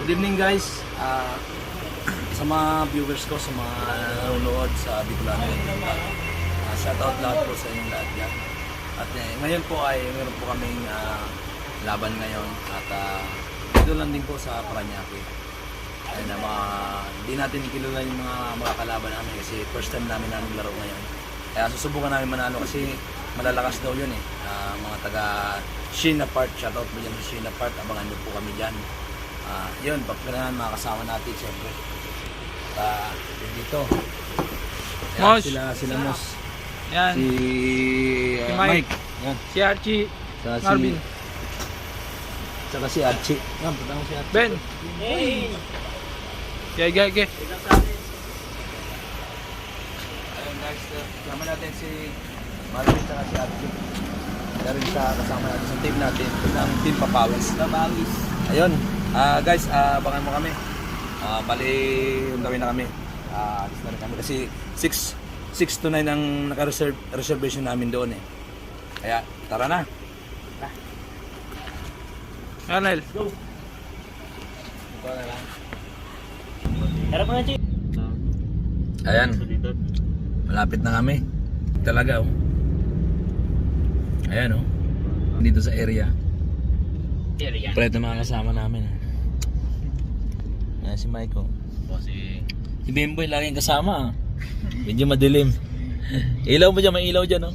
Good evening guys. Sa mga viewers ko, sa mga nanonood sa Bicolano. Shoutout lahat po sa inyong lahat yan. At ngayon po ay meron po kaming laban ngayon. At dito lang din po sa Paranaque. Ay na hindi natin kilala yung mga kalaban namin kasi first time namin laro ngayon. Kaya susubukan namin manalo kasi malalakas daw yun eh. Mga taga Sheena Park, shoutout po dyan sa Sheena Park. Abangan nyo po kami dyan. Yun, pagkanahan mga kasama natin siyempre. Dito. Mos. Sila Mos. Yan. Si Mike. Yan. Si Archie. Saka Marvin. Saka si Archie. Yan, punta mo si Archie. Ben. Hey! Gay. Ayun guys, kasama natin si Marvin saka si Archie. Kaya rin siya kasama natin sa team natin ng Team Papawis. Ayun, guys, abangan mo kami. Bali, undawin na kami. Alis na rin kami kasi 6 to 9 ang naka-reservation namin doon eh. Kaya, tara na. Arnel. Go! Harap mo na, Chi! Ayan, malapit na kami. Talaga oh. Ayan oh. Dito sa area. Preto mga kasama namin. Ayan si Michael. Si Bimboy laging kasama. Medyo madilim. Ilaw mo dyan, may ilaw dyan oh.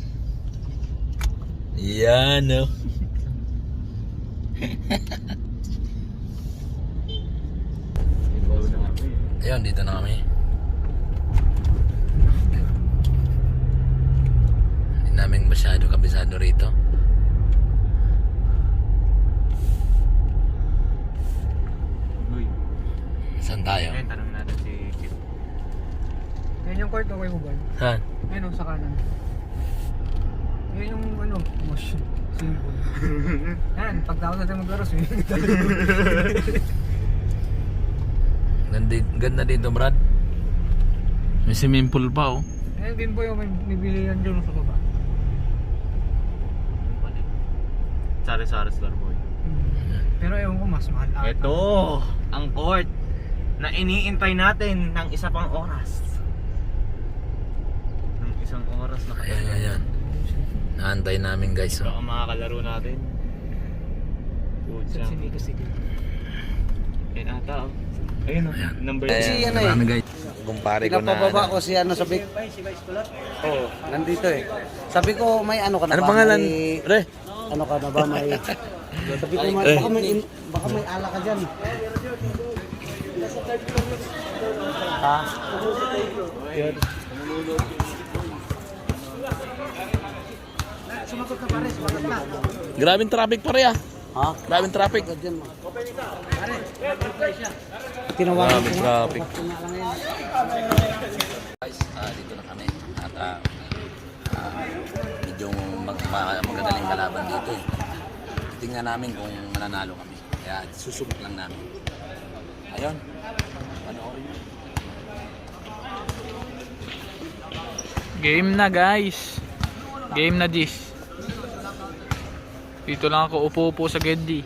Yan oh. Ayun, dito na kami. Hindi namin masyado kabisado rito. Saan tayo? Ngayon, tanong natin si Chip. Yan yung court okay mo ba? Saan? Ayun sa kanan. Yan yung mosh. Simple. Yan, pagtapos natin maglaro, swimming tayo. Ganda dito, Brad. May swimming pool pa oh. Ayun, Bimboy, may bibili yan dyan sa baba. Sari-sari Starboy. Pero ewan ko, mas mahal ata. Ito! Ang court na iniintay natin ng isa pang oras. Ng isang oras na Ayan. Naantay namin guys oh. Baka makakalaro natin. Pucha. Sige. Yan ata oh. Ayun oh. Number Si ano eh. Marami guys. Kumpare ko na. Pinapababa ko si ano sabi. Oo, nandito eh. Sabi ko may ano ka na Ano ba? pangalan? May, Re? ano ka na ba may sabi ko baka may ala ka diyan. Ha? Yun. Sumagot ka pare, sumagot ka. Grabing traffic pare ah. Ha? Grabing traffic. Diyan. Pare, Tinawagan ko. Traffic. Nga lang yan. Guys, dito na kami. At medyo magagaling kalaban dito eh. Titingnan namin kung mananalo kami. Kaya susubok lang namin. Ayun. Panoorin nyo. Game na guys. Game na this. Dito lang ako upo sa Geddy.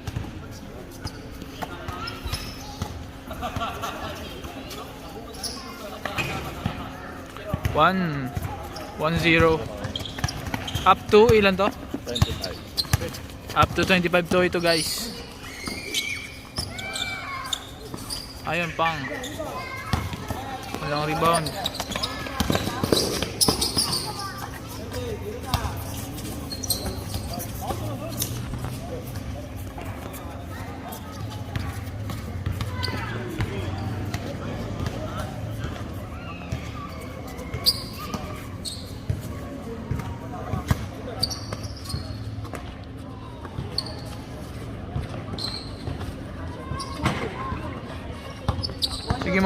One 1-0. Up to ilan to? 25. Up to 25 to ito guys. Ayun pang. Walang rebound.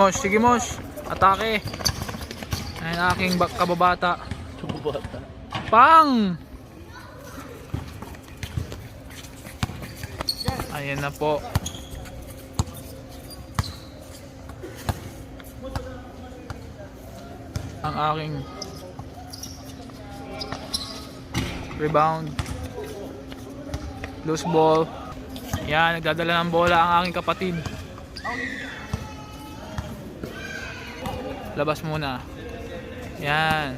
Sige Mosh. Atake. Ayun aking kababata. Pang! Ayan na po. Ang aking rebound. Loose ball. Yan, nagdadala ng bola ang aking kapatid. Labas muna. Yan.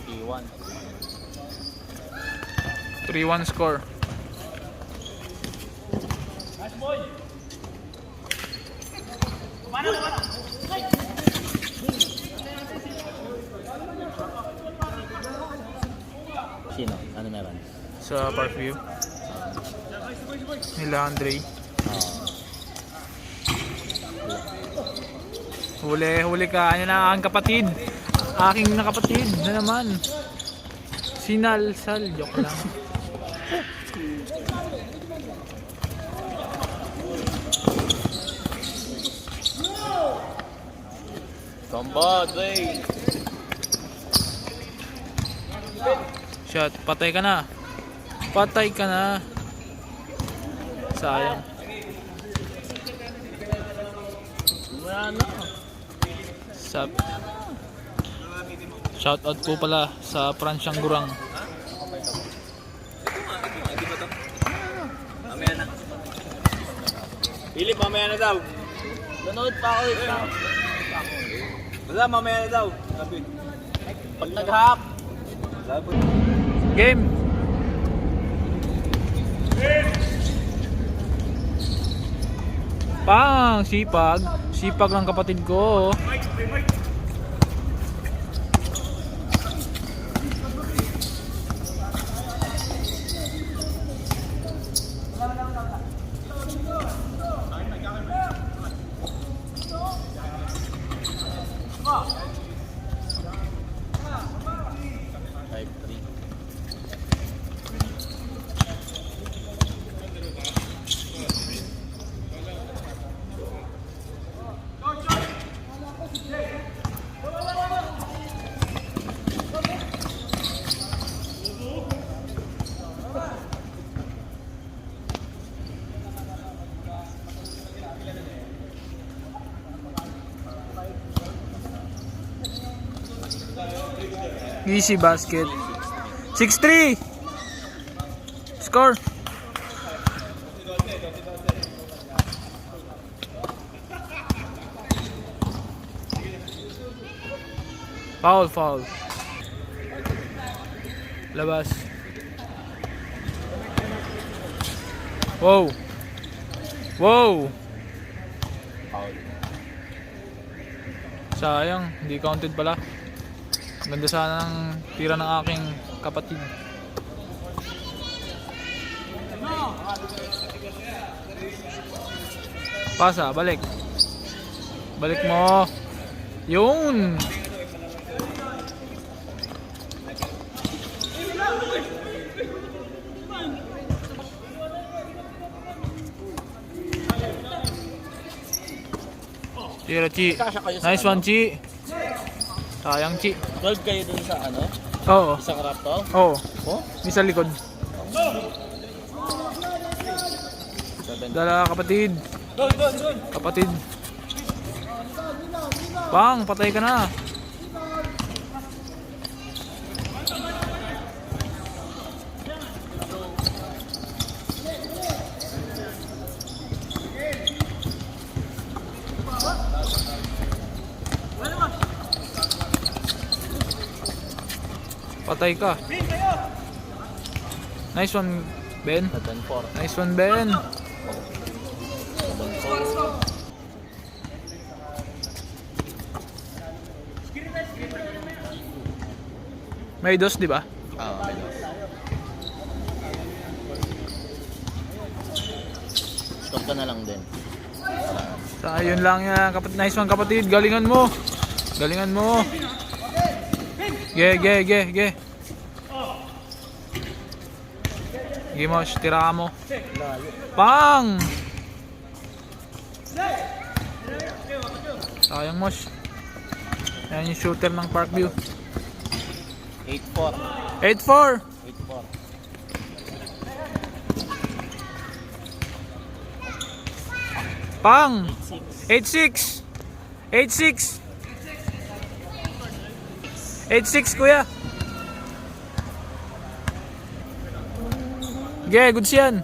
Iwan. 3-1 score. Sino? Ano meron? Sa Parkview. Nila Andre. Huli ka. Ano na ang kapatid? Aking nakapatid na naman. Sinalsal. Joke lang. Somebody! Shot. Patay ka na. Patay ka na. Sayang. Sa shoutout po pala sa Pransyang Gurang. Mamaya na. Philip, mamaya na daw. Nanood pa ako. Basta mamaya na daw. Pag nag-hack. Game. Pang sipag. Sipag ng kapatid ko. Easy basket. 6-3. Score. Foul. Labas. Wow. Sayang, hindi counted pala. Ganda sana ng tira ng aking kapatid. Pasa, balik. Balik mo. Yun. Tira, Chi. Nice one, Chi. Sayang, Chi. 12 kayo dun sa ano? Oo. Isang raptor? Oo. Oh? May sa likod. Dala kapatid. Kapatid. Bang, patay ka na. Patay ka. Nice one, Ben. 7-4. Nice one, Ben. May dos, di ba? May dos. Stop ka na lang din. So, ayun lang yan. Nice one, kapatid. Galingan mo. Galingan mo. Ge. Ge, Mosh. Tira mo. Pang! Sayang, Mosh. Yan yung shooter ng Parkview. 8-4. 8-4. 8-4. Pang! 8-6! 8-6! 8-6 kuya! Okay, goods yan!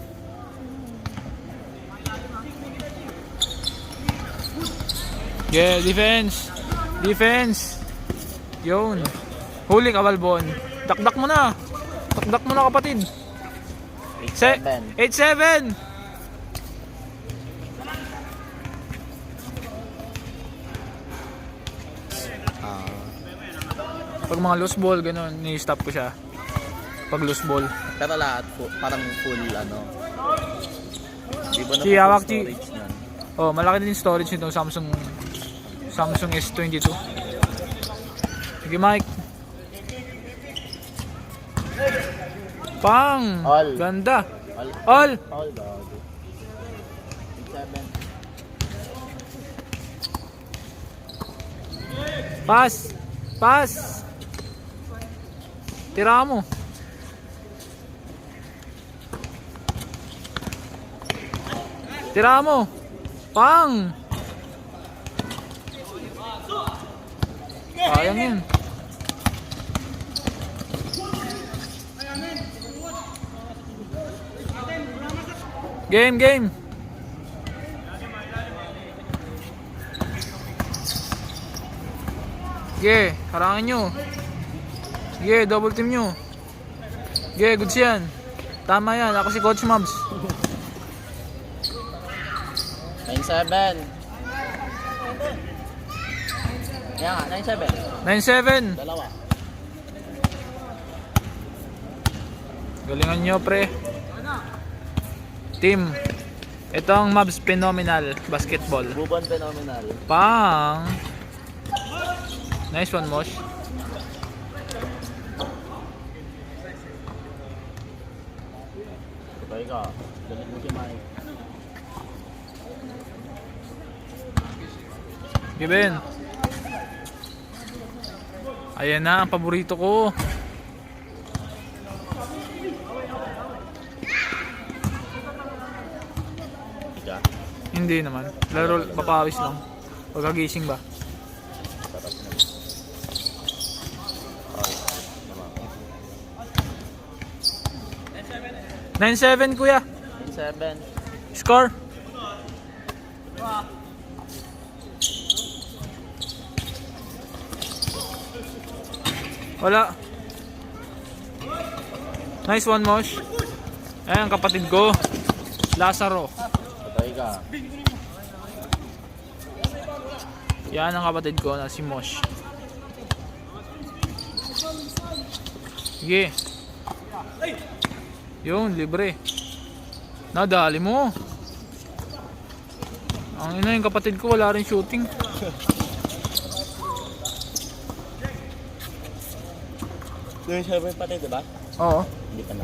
Yeah, defense! Defense! Yun! Huli ka, Balbon! Dakdak mo na! Dakdak mo na, kapatid! 8-7! Pag mga loose ball, ganun, ni-stop ko siya. Pag loose ball. Pero lahat, parang full ano. Di ba na Si hawak si... storage niyan? Oh, malaki din storage nito Samsung S22. Sige, Mike. Pang! All. Ganda. All. All. All dog. 7. Pass. Pass. Tira mo. Tira mo. Pang. Sayang yun. Game. Sige, harangin nyo. Sige, double team nyo. Sige, goods yan. Tama yan, ako si Coach Mabs. 9-7. Yan nga, 9-7. 9-7. Dalawa. Galingan nyo, pre. Team. Ito ang Mabs Phenomenal Basketball. Buban phenomenal. Pang. Nice one, Mosh. Sabay ka. Galit mo si Mike. Given. Ayan na, ang paborito ko. Ika. Hindi naman. Laro, papawis lang. Pagkagising ba? Sarap na. Ay, 9-7 kuya. 9-7. Score. Wala. Nice one, Mosh. Ayan, kapatid ko. Lazaro. Sabay ka. Yan ang kapatid ko na si Mosh. Sige. Yun, libre. Nadali mo. Ang ina yung kapatid ko, wala rin shooting. Yung 7 pati, diba? Oo. Hindi pa na.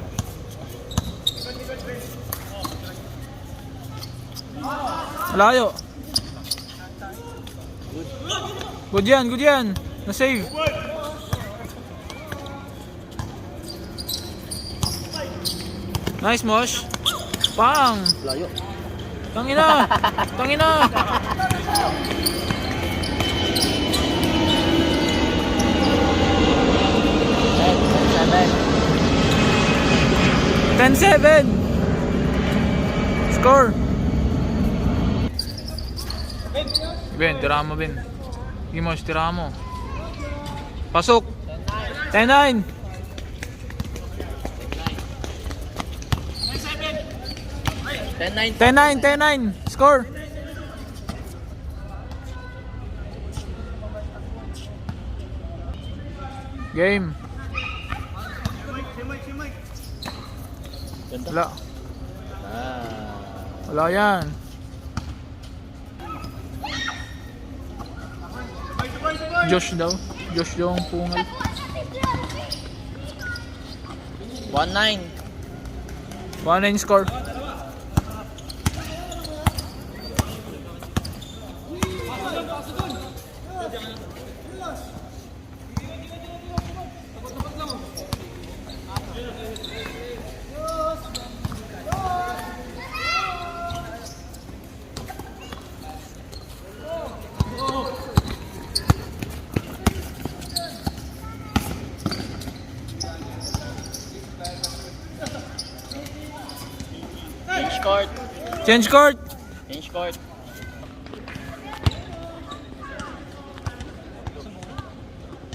Malayo. Good yan. Na-save. Nice, Mosh. Pang. Layo. Tangina. 10-7. Score. Ben, tira mo, Ben. Gimos, tira mo. Pasok. 10-9. 10-9. Score. Game. Ganda. Wala. Ah. Wala yan. Josh daw ang pungal. 1-9. 1-9 score. Change court. Change court. Change court.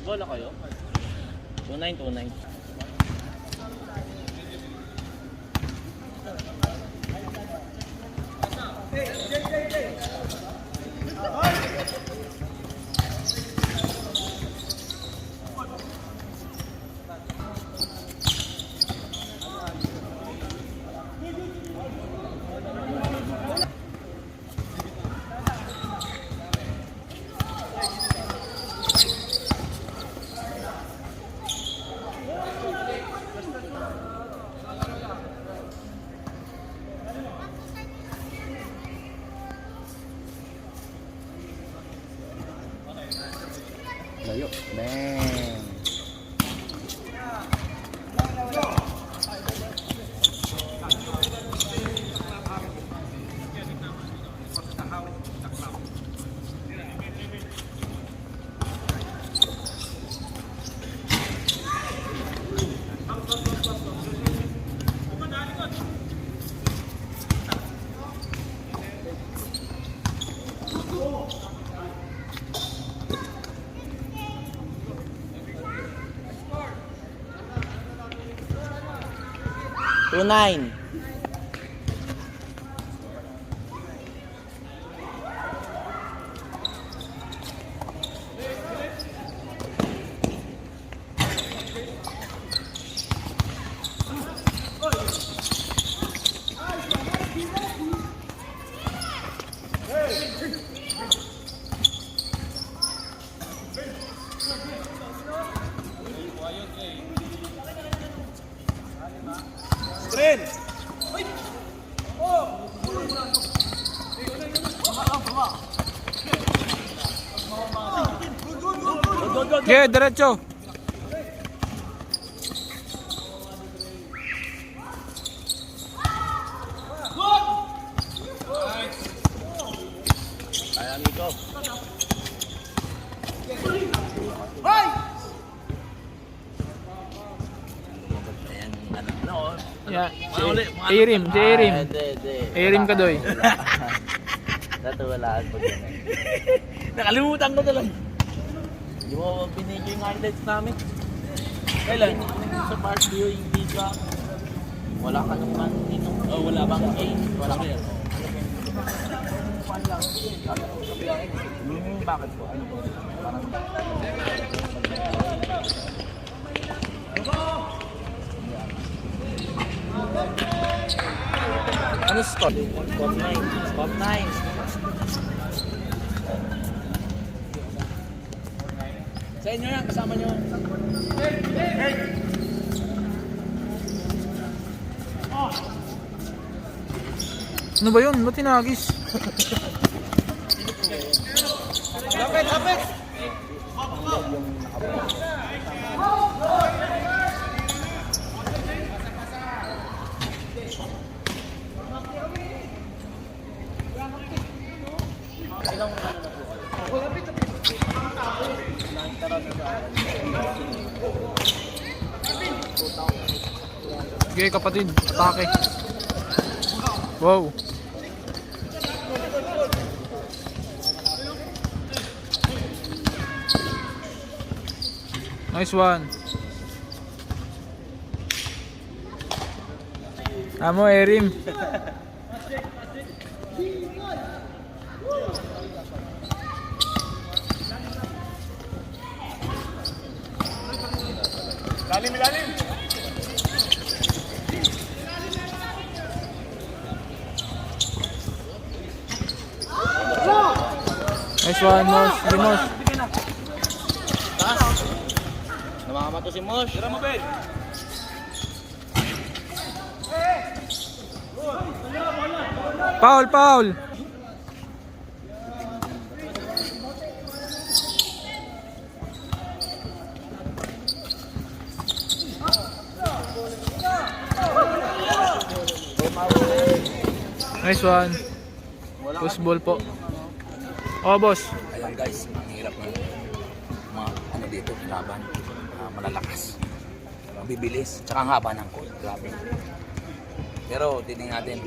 Bola kayo? 2929. Layo. Bang. Two nine. Yeah, diretso. Kaya Nico. Ayan, ano. Yeah. Mauli, Si Erim, si Erim. Hindi. Erim ka doy. Natuwalaan pag yan. Nakalimutan ko talaga. Hindi mo binigay yung highlights namin. Kailan? Sa part view, hindi ka. Wala ka naman dito. Oh, wala bang A. Wala ka. Bakit po? Ano po? Parang... Ano score? Spot 9. Spot 9. Sa inyo yan, kasama nyo. Ano ba yun? Ba't tinagis? Okay, kapatid. Atake. Wow. Nice one. Amo, Erim. Nice one, Mosh. Limos. Namamato si Mosh. Tira mo, Ben. Foul, foul. Nice one. Push ball po. Oh, boss. Ayan guys, ang hirap ng mga ano dito, laban. Malalakas. Mabibilis. Tsaka ang haba ng court. Grabe. Pero titingnan natin,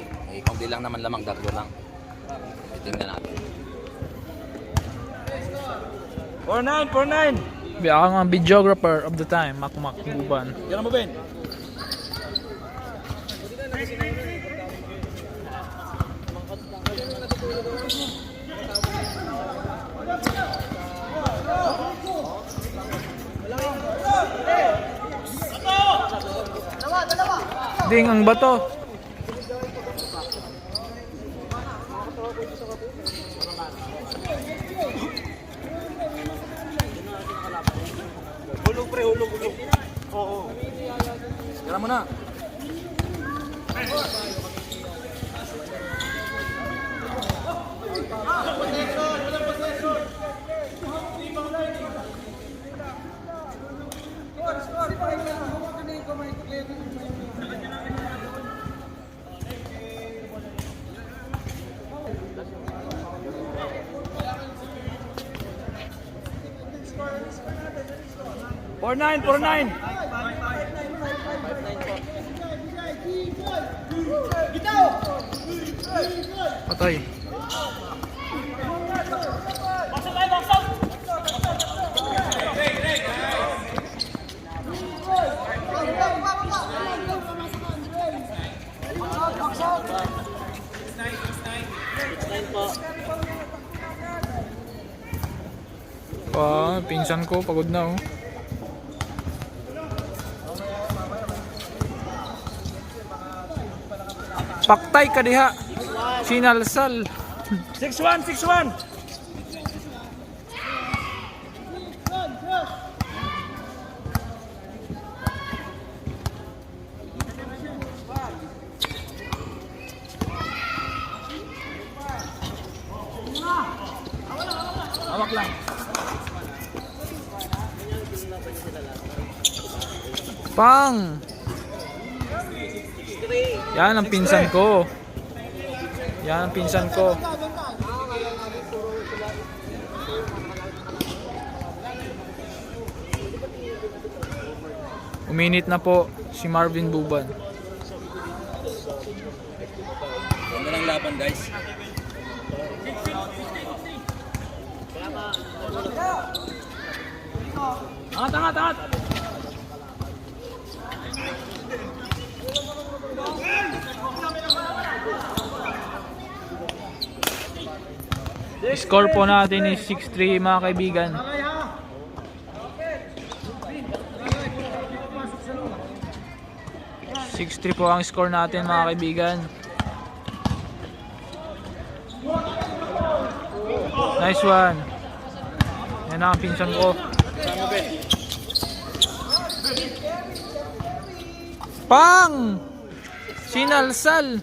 kaunti lang naman lamang, 3 lang. Titingnan natin. 4-9! Ako nga videographer of the time, Makmak Buban. Yan mo, Ben. Ding ang bato. Tira mo na. Four nine! Patay. Pinsan ko pagod na oh. Paktay ka diha. Sinalsal. 6-1! Hawak lang. Pang. Yan ang pinsan ko. Yan ang pinsan ko. Uminit na po si Marvin Buban. Ganda ng laban, guys. Angat! Score po natin is 6-3 mga kaibigan. 6-3 po ang score natin mga kaibigan. Nice one. Yan ang pinsan ko. Pang! Sinalsal.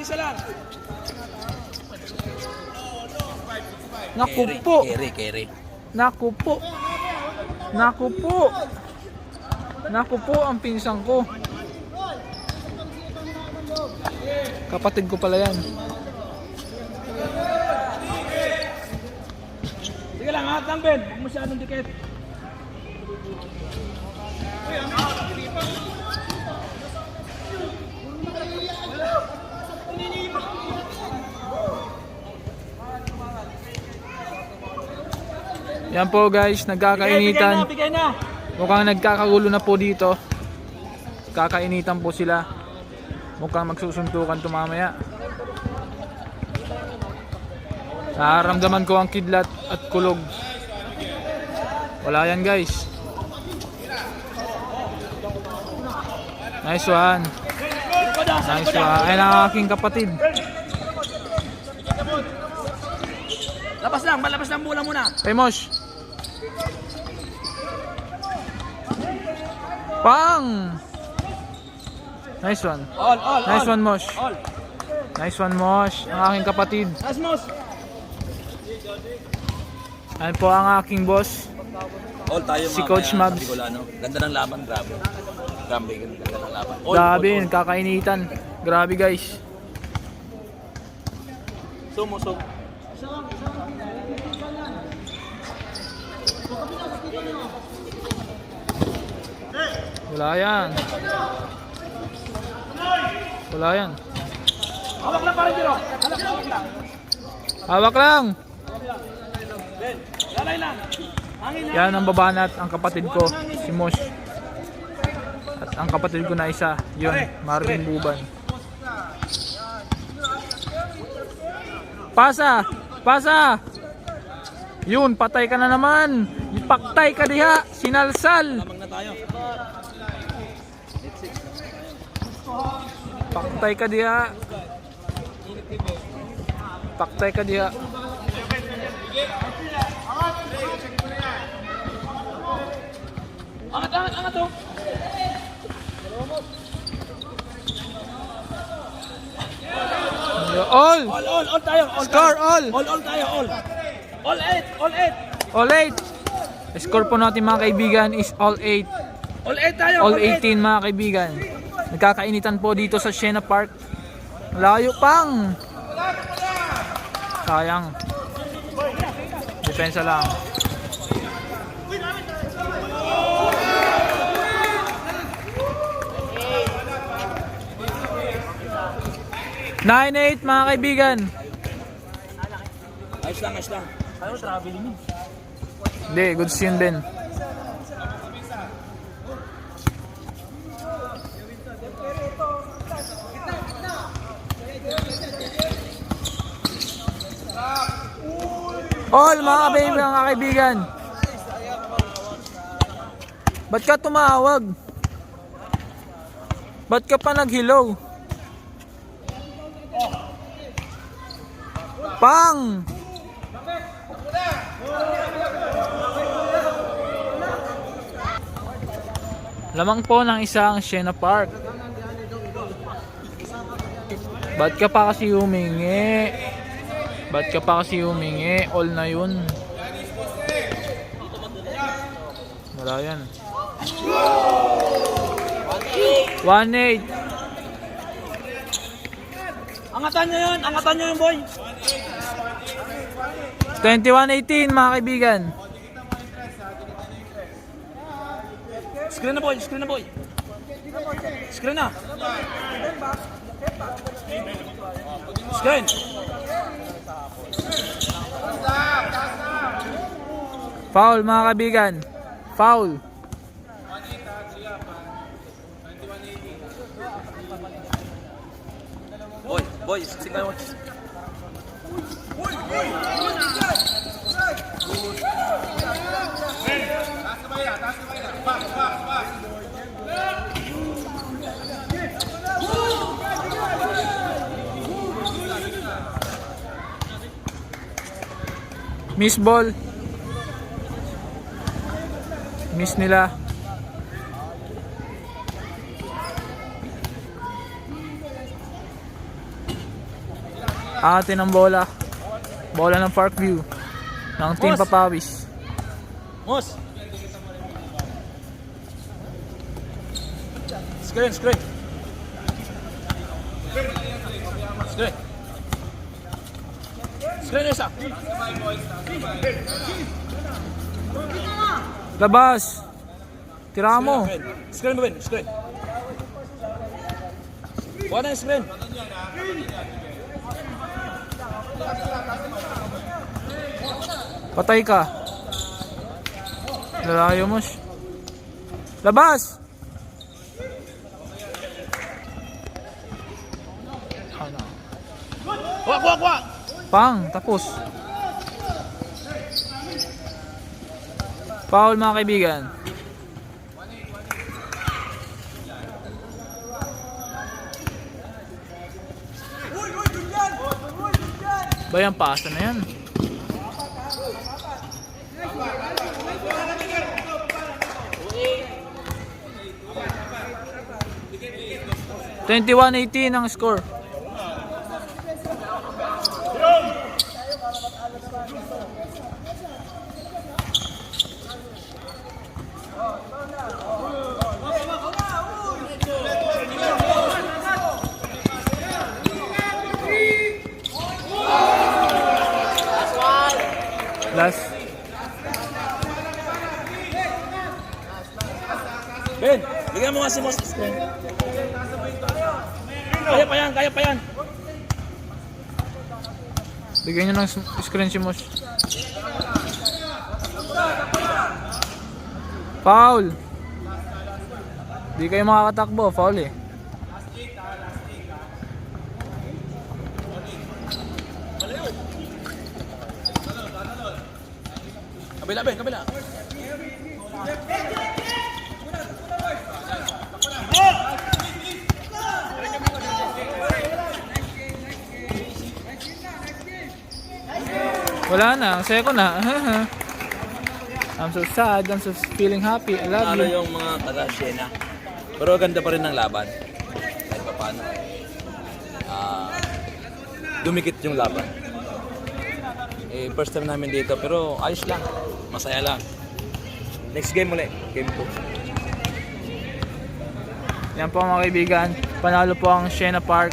Isa lang. Naku po. Carry. Naku po. Naku po ang pinsan ko. Kapatid ko pala yan. Sige lang, angat lang, Ben. Huwag masyadong dikit. Yan po guys, nagkakainitan. Bigay na! Mukhang nagkakagulo na po dito. Kakainitan po sila. Mukhang magsusuntukan to mamaya. Nararamdaman ko ang kidlat at kulog. Wala yan guys. Nice one. Nice one. Ayan ang aking kapatid. Labas lang bola muna. Hey Mosh. Pang! Nice one. Nice one Mosh. Nice one Mosh. Ang aking kapatid. Asmos! Ayan po ang aking boss. All tayo Si mamaya Coach sa Mabs. Bicolano. Ganda ng laban, grabe. Ganda ng laban. Grabe, nagkakainitan. Grabe guys. Sumusok. Wala yan. Wala yan. Hawak lang parang dito. Hawak lang. Ben, lalay lang. Hangin lang. Yan ang babanat, ang kapatid ko, si Mosh. At ang kapatid ko na isa, yun, Marvin Buban. Pasa! Pasa! Yun, patay ka na naman! Ipaktay ka diha! Sinalsal! Lamang na tayo. Paktay ka diha! Paktay ka diha! Angat oh. All! All tayo. Score all! All tayo, all. All 8. All 8! Score po natin mga kaibigan is all 8. All 8 tayo. All 18 mga kaibigan. Nagkakainitan po dito sa Siena Park. Layo pang. Sayang. Depensa lang. Nine, 8 mga kaibigan. Ayos lang. Ayaw traveling yun. Hindi, goods yun din. All mga kaibigan. Ba't ka tumawag? Ba't ka pa nag-hello? Pang! Lamang po ng isang Siena Park. Ba't ka pa kasi humingi? Ba't ka pa kasi humingi? All na yun. Wala yan. 1-8. Angatan nyo yun, boy. 21-18 mga kaibigan. Screen na, boy. Screen na. Screen. Foul mga kaibigan. Foul. Boy, sigaw mo. Miss ball. Miss nila. Atin ang bola. Bola ng Parkview. Ng Team Boss. Papawis. Mos. Screen. Screen isa. Labas. Tira mo. Screen mo, screen. Wala na yung screen. Patay ka. Lalayo mo. Labas. Kuha. Pang, tapos. Foul mga kaibigan. Bayang pasa na yan. (21-18) ang score. Last. Ben, bigyan mo nga si Mos screen. Kaya pa yan, kaya pa yan. Bigyan nyo ng screen si Mosh. Foul! Di kayo makakatakbo, foul eh. Kabila, Ben, kabila. Wala na, second na. I'm so sad, I'm so feeling happy. I love Ano you. yung mga taga-Siena. Pero ganda pa rin ng laban. Kahit pa paano. Dumikit yung laban. First time namin dito, pero ayos lang. Masaya lang. Next game ulit. Game 2. Yan po mga kaibigan. Panalo po ang Siena Park.